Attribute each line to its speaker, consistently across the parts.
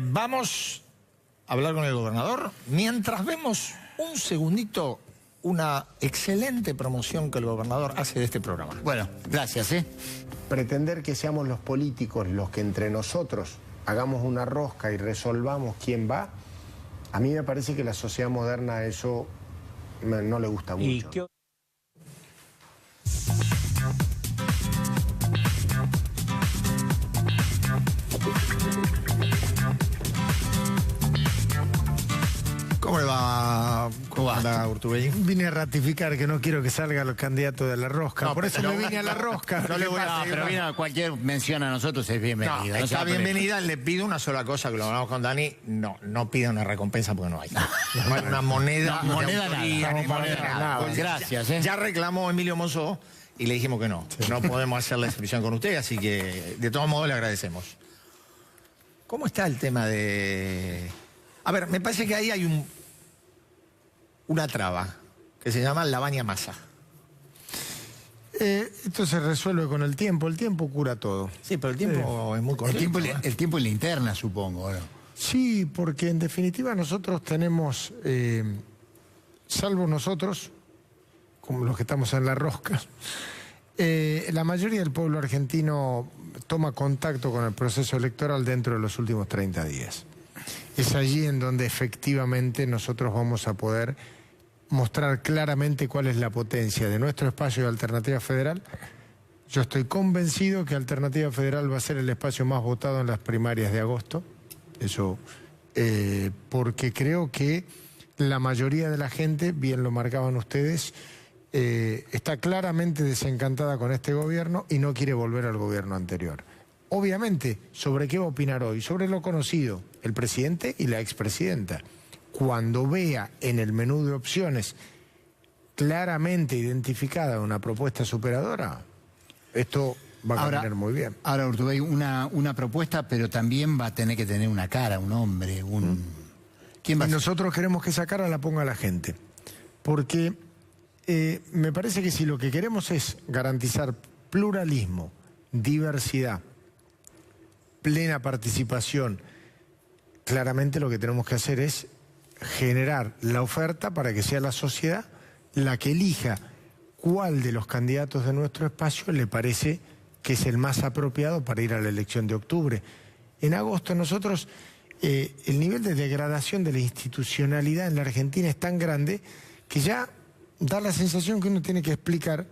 Speaker 1: Vamos a hablar con el gobernador mientras vemos un segundito una excelente promoción que el gobernador hace de este programa.
Speaker 2: Bueno, gracias,
Speaker 3: Pretender que seamos los políticos los que entre nosotros hagamos una rosca y resolvamos quién va, a mí me parece que la sociedad moderna eso no le gusta mucho.
Speaker 1: ¿Cómo le va? ¿Cómo anda, Urtubey?
Speaker 4: Vine a ratificar que no quiero que salga los candidatos de la rosca. Por eso me vine a la rosca.
Speaker 2: No le voy a pero vino cualquier mención a nosotros es bienvenida.
Speaker 1: No, está bienvenida. Le pido una sola cosa, que lo hablamos con Dani. No pida una recompensa porque no hay. No hay una moneda.
Speaker 2: No, moneda nada. Gracias,
Speaker 1: Ya reclamó Emilio Monzó y le dijimos que no. Sí. No podemos hacer la inscripción con usted, así que de todos modos le agradecemos. ¿Cómo está el tema de...? A ver, me parece que ahí hay una traba que se llama la baña masa.
Speaker 4: Esto se resuelve con el tiempo cura todo.
Speaker 1: Sí, pero el tiempo es muy corto.
Speaker 2: El tiempo en linterna, supongo, ¿no?
Speaker 4: Sí, porque en definitiva nosotros tenemos, salvo nosotros, como los que estamos en la rosca, la mayoría del pueblo argentino toma contacto con el proceso electoral dentro de los últimos 30 días. Es allí en donde efectivamente nosotros vamos a poder mostrar claramente cuál es la potencia de nuestro espacio de Alternativa Federal. Yo estoy convencido que Alternativa Federal va a ser el espacio más votado en las primarias de agosto. Eso, porque creo que la mayoría de la gente, bien lo marcaban ustedes, está claramente desencantada con este gobierno y no quiere volver al gobierno anterior. Obviamente, ¿sobre qué va a opinar hoy? Sobre lo conocido, el presidente y la expresidenta. Cuando vea en el menú de opciones claramente identificada una propuesta superadora, esto va a caminar muy bien.
Speaker 2: Ahora, Urtubey, una propuesta, pero también va a tener que tener una cara, un hombre, ¿Quién va a ser?
Speaker 4: Nosotros queremos que esa cara la ponga la gente. Porque me parece que si lo que queremos es garantizar pluralismo, diversidad, plena participación, claramente lo que tenemos que hacer es generar la oferta para que sea la sociedad la que elija cuál de los candidatos de nuestro espacio le parece que es el más apropiado para ir a la elección de octubre. En agosto nosotros, el nivel de degradación de la institucionalidad en la Argentina es tan grande que ya da la sensación que uno tiene que explicar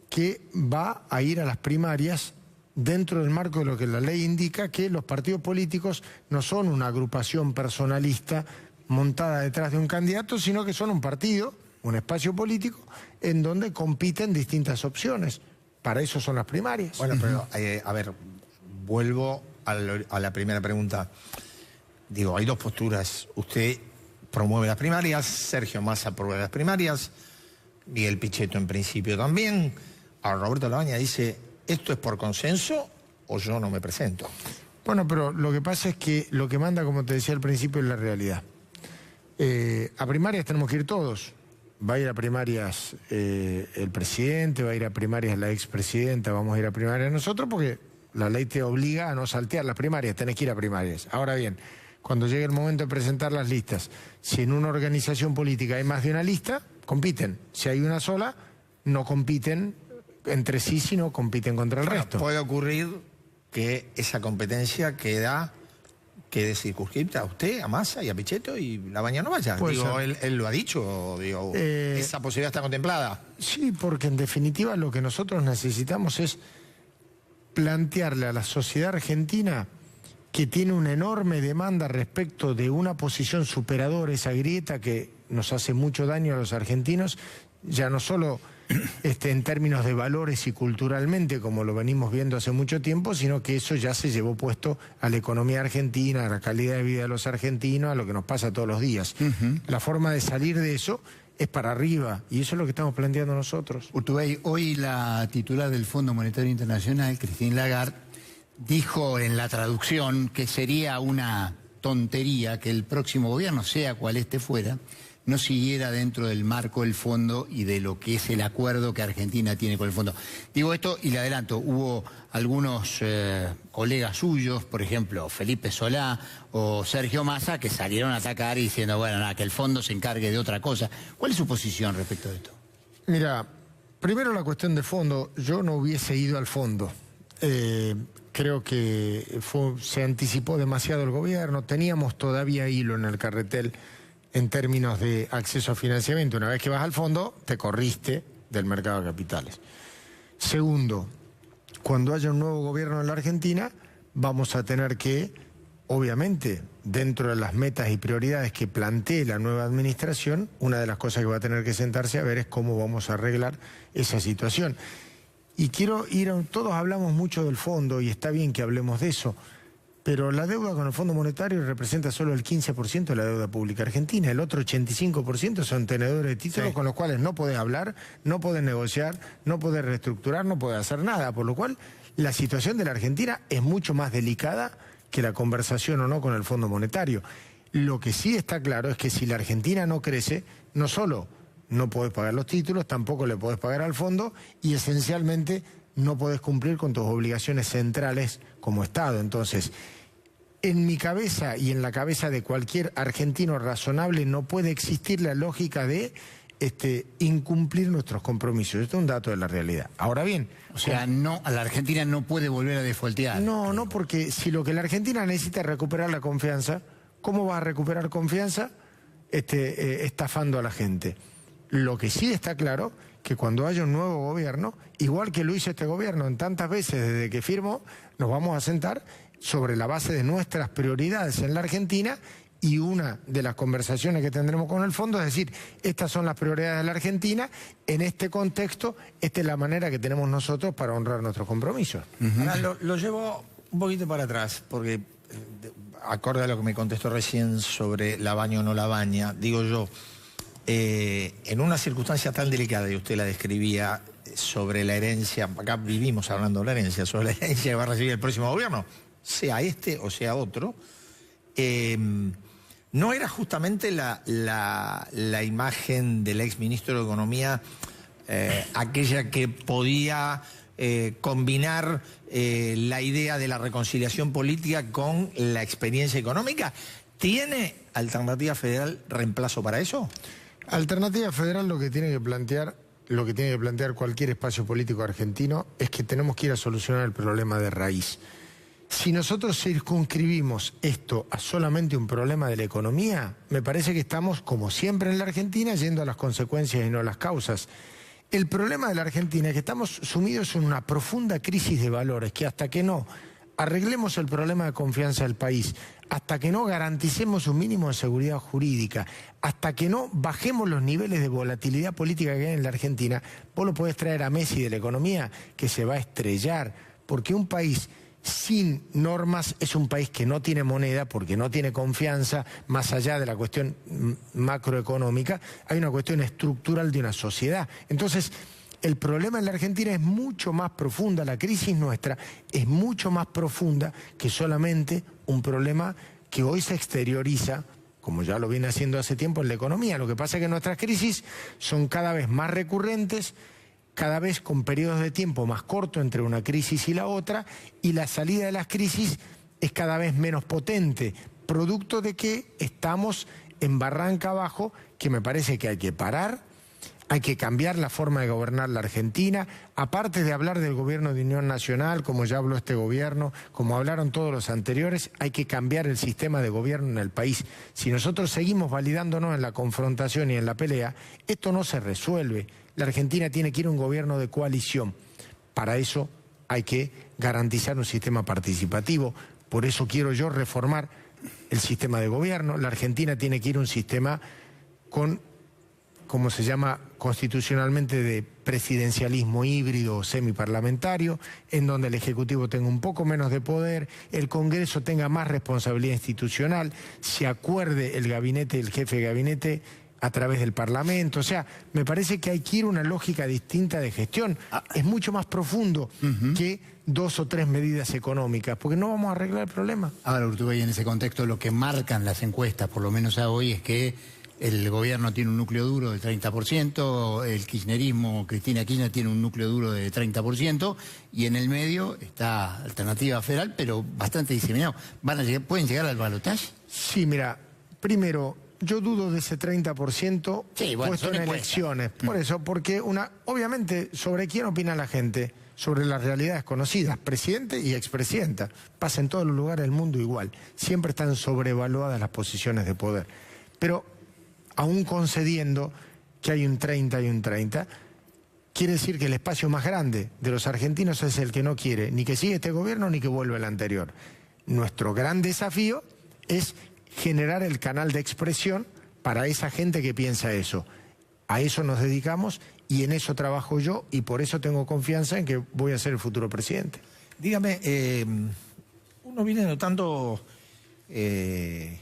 Speaker 4: que va a ir a las primarias dentro del marco de lo que la ley indica, que los partidos políticos no son una agrupación personalista montada detrás de un candidato, sino que son un partido, un espacio político, en donde compiten distintas opciones. Para eso son las primarias.
Speaker 1: Bueno, pero, a ver, vuelvo a la primera pregunta. Digo, hay dos posturas. Usted promueve las primarias, Sergio Massa promueve las primarias, Miguel Pichetto en principio también. Ahora Roberto Labaña dice, ¿esto es por consenso o yo no me presento?
Speaker 4: Bueno, pero lo que pasa es que lo que manda, como te decía al principio, es la realidad. A primarias tenemos que ir todos. Va a ir a primarias el presidente, va a ir a primarias la expresidenta, vamos a ir a primarias nosotros porque la ley te obliga a no saltear las primarias, tenés que ir a primarias. Ahora bien, cuando llegue el momento de presentar las listas, si en una organización política hay más de una lista, compiten. Si hay una sola, no compiten entre sí, sino compiten contra el resto.
Speaker 1: Puede ocurrir que esa competencia quede circunscripta a usted, a Massa y a Pichetto y Labaña no vaya. Digo, él lo ha dicho, digo, esa posibilidad está contemplada.
Speaker 4: Sí, porque en definitiva lo que nosotros necesitamos es plantearle a la sociedad argentina que tiene una enorme demanda respecto de una posición superadora, esa grieta que nos hace mucho daño a los argentinos, ya no solo en términos de valores y culturalmente, como lo venimos viendo hace mucho tiempo, sino que eso ya se llevó puesto a la economía argentina, a la calidad de vida de los argentinos, a lo que nos pasa todos los días. La forma de salir de eso es para arriba, y eso es lo que estamos planteando nosotros.
Speaker 2: Urtubey, hoy la titular del Fondo Monetario Internacional, Christine Lagarde, dijo en la traducción que sería una tontería que el próximo gobierno, sea cual este fuera, no siguiera dentro del marco del fondo y de lo que es el acuerdo que Argentina tiene con el fondo. Digo esto y le adelanto, hubo algunos colegas suyos, por ejemplo, Felipe Solá o Sergio Massa, que salieron a atacar y diciendo, bueno, nada, que el fondo se encargue de otra cosa. ¿Cuál es su posición respecto de esto?
Speaker 4: Mira, primero la cuestión de fondo, yo no hubiese ido al fondo. Creo que se anticipó demasiado el gobierno, teníamos todavía hilo en el carretel en términos de acceso a financiamiento. Una vez que vas al fondo, te corriste del mercado de capitales. Segundo, cuando haya un nuevo gobierno en la Argentina, vamos a tener que, obviamente, dentro de las metas y prioridades que plantee la nueva administración, una de las cosas que va a tener que sentarse a ver es cómo vamos a arreglar esa situación. Y quiero ir todos hablamos mucho del fondo y está bien que hablemos de eso, pero la deuda con el Fondo Monetario representa solo el 15% de la deuda pública argentina. El otro 85% son tenedores de títulos, sí, con los cuales no podés hablar, no podés negociar, no podés reestructurar, no podés hacer nada. Por lo cual, la situación de la Argentina es mucho más delicada que la conversación o no con el Fondo Monetario. Lo que sí está claro es que si la Argentina no crece, no solo no podés pagar los títulos, tampoco le podés pagar al fondo y esencialmente no podés cumplir con tus obligaciones centrales como Estado. Entonces, en mi cabeza y en la cabeza de cualquier argentino razonable no puede existir la lógica de incumplir nuestros compromisos. Esto es un dato de la realidad. Ahora bien...
Speaker 2: O sea, no, a la Argentina no puede volver a defaultear.
Speaker 4: No, porque si lo que la Argentina necesita es recuperar la confianza, ¿cómo va a recuperar confianza? Estafando a la gente. Lo que sí está claro, que cuando haya un nuevo gobierno, igual que lo hizo este gobierno en tantas veces desde que firmó, nos vamos a sentar sobre la base de nuestras prioridades en la Argentina y una de las conversaciones que tendremos con el fondo es decir, estas son las prioridades de la Argentina, en este contexto, esta es la manera que tenemos nosotros para honrar nuestros compromisos.
Speaker 1: Ahora lo llevo un poquito para atrás, porque acorde a lo que me contestó recién sobre la baña o no la baña, digo yo, en una circunstancia tan delicada, y usted la describía sobre la herencia, acá vivimos hablando de la herencia, sobre la herencia que va a recibir el próximo gobierno, sea este o sea otro, ¿no era justamente la imagen del exministro de Economía aquella que podía combinar la idea de la reconciliación política con la experiencia económica? ¿Tiene Alternativa Federal reemplazo para eso?
Speaker 4: Alternativa Federal lo que tiene que plantear cualquier espacio político argentino es que tenemos que ir a solucionar el problema de raíz. Si nosotros circunscribimos esto a solamente un problema de la economía, me parece que estamos, como siempre en la Argentina, yendo a las consecuencias y no a las causas. El problema de la Argentina es que estamos sumidos en una profunda crisis de valores, que hasta que no arreglemos el problema de confianza del país, hasta que no garanticemos un mínimo de seguridad jurídica, hasta que no bajemos los niveles de volatilidad política que hay en la Argentina, vos lo podés traer a Messi de la economía, que se va a estrellar, porque un país sin normas es un país que no tiene moneda, porque no tiene confianza, más allá de la cuestión macroeconómica, hay una cuestión estructural de una sociedad. Entonces, el problema en la Argentina es mucho más profunda, la crisis nuestra es mucho más profunda que solamente un problema que hoy se exterioriza, como ya lo viene haciendo hace tiempo en la economía. Lo que pasa es que nuestras crisis son cada vez más recurrentes, cada vez con periodos de tiempo más cortos entre una crisis y la otra, y la salida de las crisis es cada vez menos potente, producto de que estamos en barranca abajo, que me parece que hay que parar. Hay que cambiar la forma de gobernar la Argentina, aparte de hablar del gobierno de unión nacional, como ya habló este gobierno, como hablaron todos los anteriores, hay que cambiar el sistema de gobierno en el país. Si nosotros seguimos validándonos en la confrontación y en la pelea, esto no se resuelve. La Argentina tiene que ir a un gobierno de coalición. Para eso hay que garantizar un sistema participativo. Por eso quiero yo reformar el sistema de gobierno. La Argentina tiene que ir a un sistema con, como se llama constitucionalmente, de presidencialismo híbrido o semiparlamentario, en donde el Ejecutivo tenga un poco menos de poder, el Congreso tenga más responsabilidad institucional, se acuerde el gabinete, el jefe de gabinete a través del Parlamento. O sea, me parece que hay que ir a una lógica distinta de gestión. Es mucho más profundo que 2 o 3 medidas económicas, porque no vamos a arreglar el problema.
Speaker 2: Ahora, Urtubey, en ese contexto lo que marcan las encuestas, por lo menos a hoy, es que el gobierno tiene un núcleo duro del 30%, el kirchnerismo, Cristina Kirchner, tiene un núcleo duro de 30%, y en el medio está Alternativa Federal, pero bastante diseminado. ¿Pueden llegar al balotaje?
Speaker 4: Sí, mira, primero, yo dudo de ese 30% puesto en elecciones. Por eso, porque obviamente, ¿sobre quién opina la gente? Sobre las realidades conocidas, presidente y expresidenta. Pasa en todos los lugares del mundo igual. Siempre están sobrevaluadas las posiciones de poder. Pero, aún concediendo que hay un 30 y un 30, quiere decir que el espacio más grande de los argentinos es el que no quiere ni que siga este gobierno ni que vuelva el anterior. Nuestro gran desafío es generar el canal de expresión para esa gente que piensa eso. A eso nos dedicamos y en eso trabajo yo, y por eso tengo confianza en que voy a ser el futuro presidente.
Speaker 1: Dígame, uno viene notando desde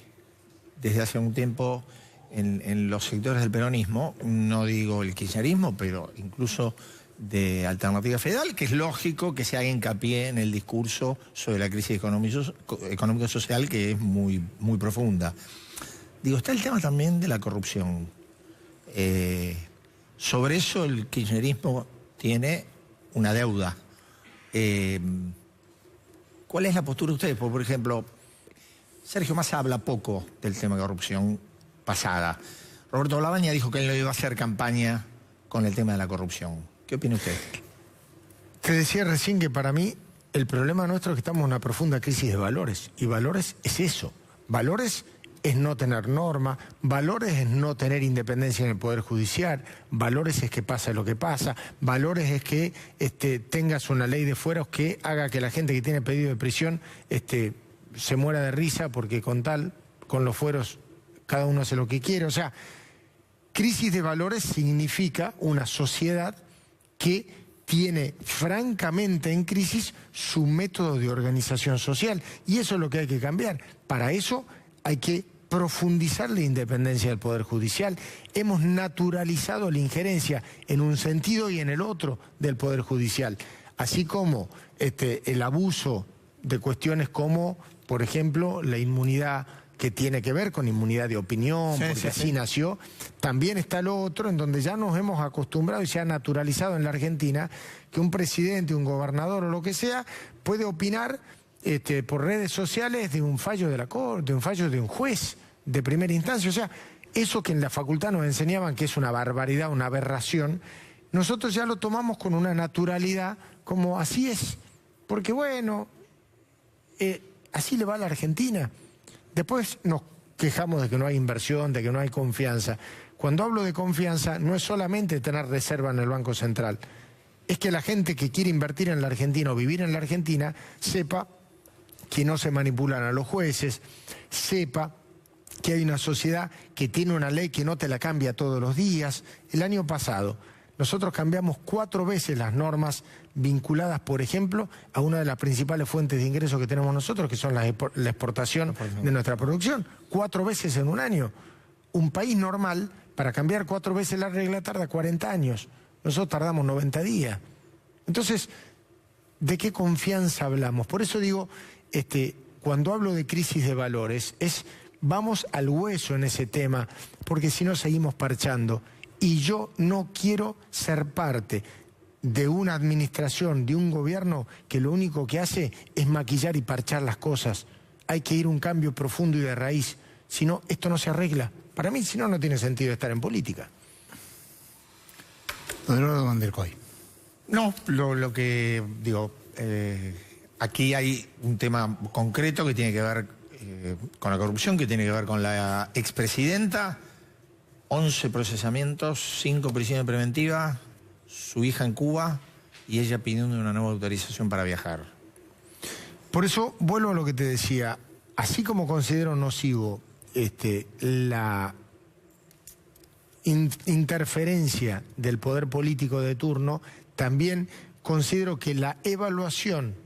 Speaker 1: hace un tiempo en los sectores del peronismo, no digo el kirchnerismo, pero incluso de Alternativa Federal, que es lógico que se haga hincapié en el discurso sobre la crisis económico-social, que es muy, muy profunda. Digo, está el tema también de la corrupción. Sobre eso el kirchnerismo tiene una deuda. ¿Cuál es la postura de ustedes? Por ejemplo, Sergio Massa habla poco del tema de corrupción pasada. Roberto Lavagna dijo que él no iba a hacer campaña con el tema de la corrupción. ¿Qué opina usted?
Speaker 4: Te decía recién que para mí el problema nuestro es que estamos en una profunda crisis de valores. Y valores es eso. Valores es no tener norma, valores es no tener independencia en el Poder Judicial, valores es que pasa lo que pasa, valores es que tengas una ley de fueros que haga que la gente que tiene pedido de prisión se muera de risa porque con los fueros cada uno hace lo que quiere. O sea, crisis de valores significa una sociedad que tiene francamente en crisis su método de organización social, y eso es lo que hay que cambiar. Para eso hay que profundizar la independencia del Poder Judicial. Hemos naturalizado la injerencia en un sentido y en el otro del Poder Judicial, así como el abuso de cuestiones como, por ejemplo, la inmunidad que tiene que ver con inmunidad de opinión, porque así nació. También está lo otro, en donde ya nos hemos acostumbrado y se ha naturalizado en la Argentina que un presidente, un gobernador o lo que sea, puede opinar por redes sociales de un fallo de la Corte, de un fallo de un juez de primera instancia. O sea, eso que en la facultad nos enseñaban que es una barbaridad, una aberración, nosotros ya lo tomamos con una naturalidad como así es. Porque bueno, así le va a la Argentina. Después nos quejamos de que no hay inversión, de que no hay confianza. Cuando hablo de confianza, no es solamente tener reserva en el Banco Central. Es que la gente que quiere invertir en la Argentina o vivir en la Argentina sepa que no se manipulan a los jueces, sepa que hay una sociedad que tiene una ley que no te la cambia todos los días. El año pasado nosotros cambiamos 4 veces las normas vinculadas, por ejemplo, a una de las principales fuentes de ingresos que tenemos nosotros, que son la exportación de nuestra producción. 4 veces en un año. Un país normal, para cambiar 4 veces la regla, tarda 40 años. Nosotros tardamos 90 días. Entonces, ¿de qué confianza hablamos? Por eso digo, cuando hablo de crisis de valores, vamos al hueso en ese tema, porque si no seguimos parchando. Y yo no quiero ser parte de una administración, de un gobierno que lo único que hace es maquillar y parchar las cosas. Hay que ir a un cambio profundo y de raíz. Si no, esto no se arregla. Para mí, si no, no tiene sentido estar en política.
Speaker 2: Eduardo Van der Koy.
Speaker 1: No, lo que digo, aquí hay un tema concreto que tiene que ver con la corrupción, que tiene que ver con la expresidenta. 11 procesamientos, 5 prisiones preventivas, su hija en Cuba y ella pidiendo una nueva autorización para viajar.
Speaker 4: Por eso vuelvo a lo que te decía, así como considero nocivo la interferencia del poder político de turno, también considero que la evaluación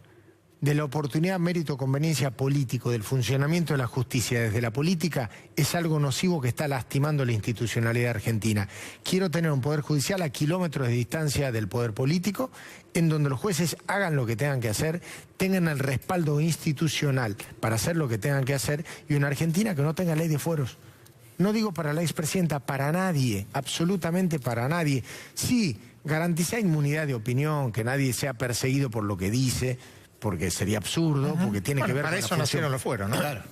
Speaker 4: de la oportunidad, mérito, conveniencia político del funcionamiento de la justicia desde la política es algo nocivo que está lastimando la institucionalidad argentina. Quiero tener un poder judicial a kilómetros de distancia del poder político, en donde los jueces hagan lo que tengan que hacer, tengan el respaldo institucional para hacer lo que tengan que hacer, y una Argentina que no tenga ley de fueros. no digo para la expresidenta, para nadie, absolutamente para nadie. Sí, garantizar inmunidad de opinión, que nadie sea perseguido por lo que dice, porque sería absurdo, porque tiene que ver
Speaker 1: para
Speaker 4: con
Speaker 1: eso
Speaker 4: la
Speaker 1: nacieron
Speaker 4: función.
Speaker 1: los fueros, ¿no?
Speaker 2: Claro.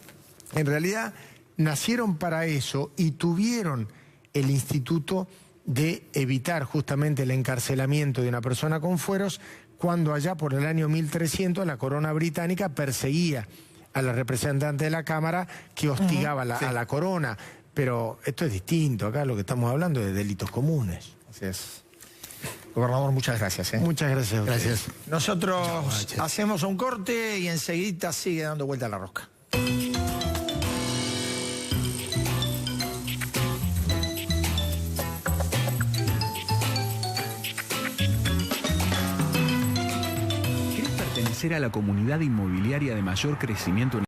Speaker 4: En realidad nacieron para eso y tuvieron el instituto de evitar justamente el encarcelamiento de una persona con fueros cuando allá por el año 1300 la corona británica perseguía a la representante de la Cámara que hostigaba a la corona. Pero esto es distinto, acá lo que estamos hablando es de delitos comunes.
Speaker 1: Así es. Gobernador, muchas gracias.
Speaker 4: Muchas gracias a ustedes.
Speaker 2: Gracias.
Speaker 1: Nosotros hacemos un corte y enseguida sigue dando vuelta la rosca.
Speaker 5: ¿Querés pertenecer a la comunidad inmobiliaria de mayor crecimiento en